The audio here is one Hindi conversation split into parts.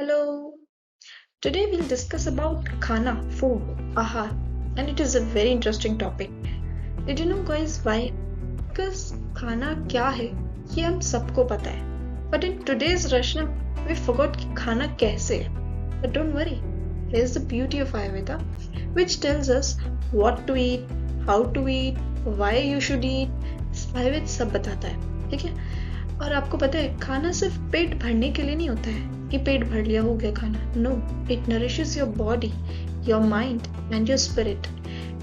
Hello. Today we'll discuss about khana, food, ahar, and it is a very interesting topic. Did you know guys why? Because खाना क्या है ये हम सबको पता है. But in today's rush ना we forgot कि खाना कैसे है. But don't worry. Here's the beauty of Ayurveda, which tells us what to eat, how to eat, why you should eat. Ayurveda सब बताता है. ठीक है? और आपको पता है खाना सिर्फ पेट भरने के लिए नहीं होता है कि पेट भर लिया हो गया खाना. No, it nourishes your body, your mind and your spirit.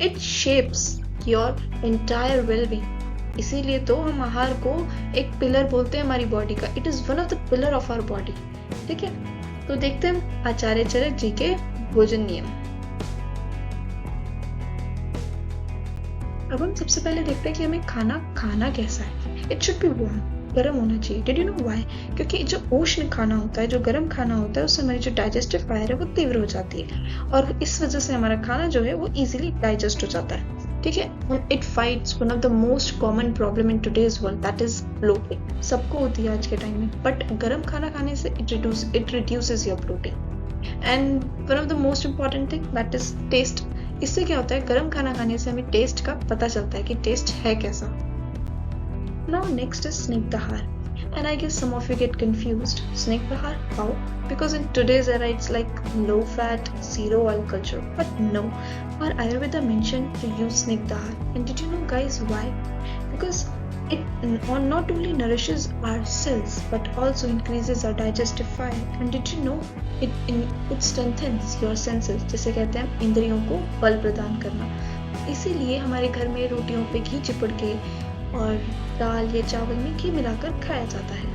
It shapes your entire wellbeing. इसीलिए तो हम आहार को एक पिलर बोलते हैं हमारी बॉडी का. It is one of the pillar of our body. ठीक है, तो देखते हैं आचार्य चरक जी के भोजन नियम. अब हम सबसे पहले देखते हैं कि हमें खाना खाना कैसा है. इट शुड बी वार्म, गर्म होना चाहिए. Did you know why? क्योंकि जो उष्ण खाना होता है, जो गर्म खाना होता है, उससे हमारी जो डाइजेस्टिव फायर है वो तीव्र हो जाती है और इस वजह से हमारा खाना जो है वो इजीली डाइजेस्ट हो जाता है. ठीक है, it fights one of the most common problem in today's world, that is bloating. सबको होती है आज के टाइम में, बट गर्म खाना खाने से it reduces your bloating. And one of the most important thing that is taste. इससे क्या होता है, गर्म खाना खाने से हमें टेस्ट का पता चलता है कि टेस्ट है कैसा. Now next is Snigdahar, and I guess some of you get confused. Snigdahar, how? Because in today's era it's like low fat, zero oil culture. But no, our Ayurveda mentioned to use Snigdahar. And did you know guys why? Because it not only nourishes our cells but also increases our digestive fire. And did you know it strengthens your senses. जैसे कहते हैं इंद्रियों को बल प्रदान करना. इसीलिए हमारे घर में रोटियों पे घी चिपड़ के और दाल या चावल में घी मिलाकर खाया जाता है.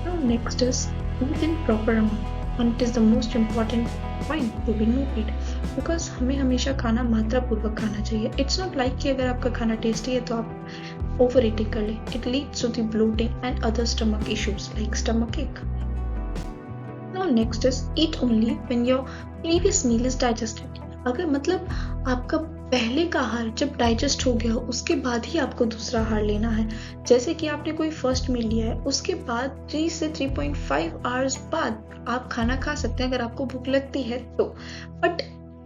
Now next is eat in proper amount, and it is the most important point to be noted because हमें हमेशा खाना मात्रा पूर्वक खाना चाहिए. It's not like कि अगर आपका खाना टेस्टी है तो आप ओवर ईटिंग कर ले. It leads to the bloating and other stomach issues like stomach ache. Now next is eat only when your previous meal is digested. अगर मतलब आपका पहले का आहार जब डाइजेस्ट हो गया हो उसके बाद ही आपको दूसरा आहार लेना है. जैसे कि आपने कोई फर्स्ट मील लिया है, उसके बाद 3 से 3.5 आवर्स बाद आप खाना खा सकते हैं अगर आपको भूख लगती है तो. बट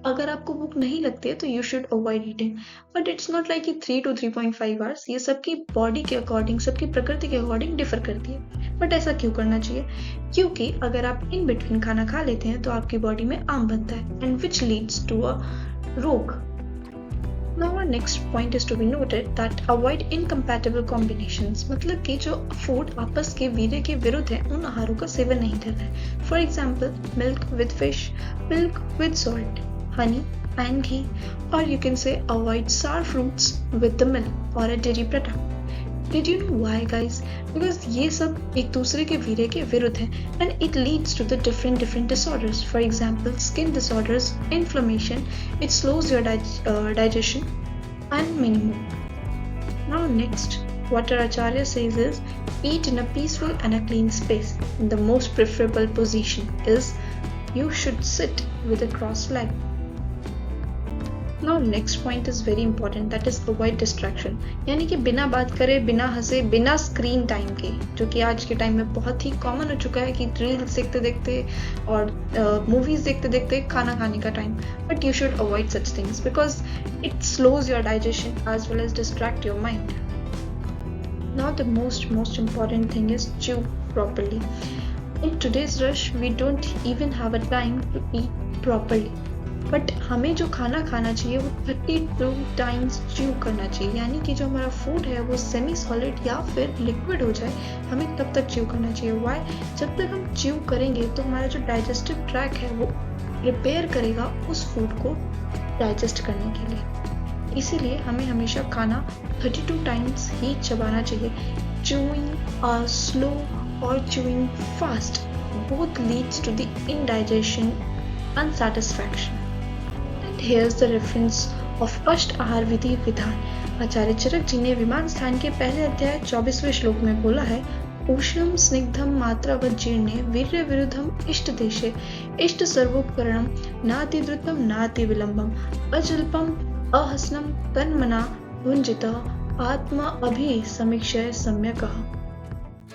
अगर आपको भूख नहीं लगती है तो you should avoid eating. But it's not like कि 3 to 3.5 आवर्स, ये सबकी बॉडी के अकॉर्डिंग, सबकी प्रकृति के अकॉर्डिंग डिफर करती है. बट ऐसा क्यों करना चाहिए? क्योंकि अगर आप इन बिटवीन खाना खा लेते हैं तो आपकी बॉडी में आम बनता है and which leads to a रोग. Now our next point is to be noted that avoid incompatible combinations. मतलब कि जो फूड आपस के वीर्य के विरुद्ध है उन आहारों का सेवन नहीं करना है. For example milk with fish, milk with salt, honey and ghee, और you can say avoid sour fruits with the milk or a dairy product. Did you know why guys? Because ये सब एक दूसरे के वीर्य के विरुद्ध हैं and it leads to the different disorders. For example, skin disorders, inflammation, it slows your digestion and many more. Now next, what our Acharya says is eat in a peaceful and a clean space. The most preferable position is you should sit with a crossed leg. Now next point is very important, that is avoid distraction. यानी कि बिना बात करे, बिना हंसे, बिना स्क्रीन टाइम के, जो कि आज के टाइम में बहुत ही कॉमन हो चुका है कि रील्स देखते देखते और मूवीज देखते देखते खाना खाने का time. But you should avoid such things because it slows your digestion as well as distract your mind. Now the most important thing is chew properly. In today's rush we don't even have a time to eat properly. But हमें जो खाना खाना चाहिए वो 32 टाइम्स च्यू करना चाहिए. यानी कि जो हमारा फूड है वो सेमी सॉलिड या फिर लिक्विड हो जाए, हमें तब तक च्यू करना चाहिए. वाई? जब तक हम च्यू करेंगे तो हमारा जो डाइजेस्टिव ट्रैक है वो प्रिपेयर करेगा उस फूड को डाइजेस्ट करने के लिए. इसीलिए हमें हमेशा खाना 32 टाइम्स ही चबाना चाहिए. च्यूइंग स्लो और chewing fast both leads to the indigestion and satisfaction. Here's the reference of अष्ट आहार विधि विधान. आचार्य चरक जी ने विमान स्थान के पहले अध्याय 24वें श्लोक में बोला है, उष्णम स्निग्धम मात्रावत जीर्णे वीर्य विरुद्धम इष्ट देशे इष्ट सर्वोपकरणम नाति द्रुतम नाति विलंबम अजल्पम अहसनम तन्मना भुंजितः आत्मा अभि समीक्षय सम्यकः.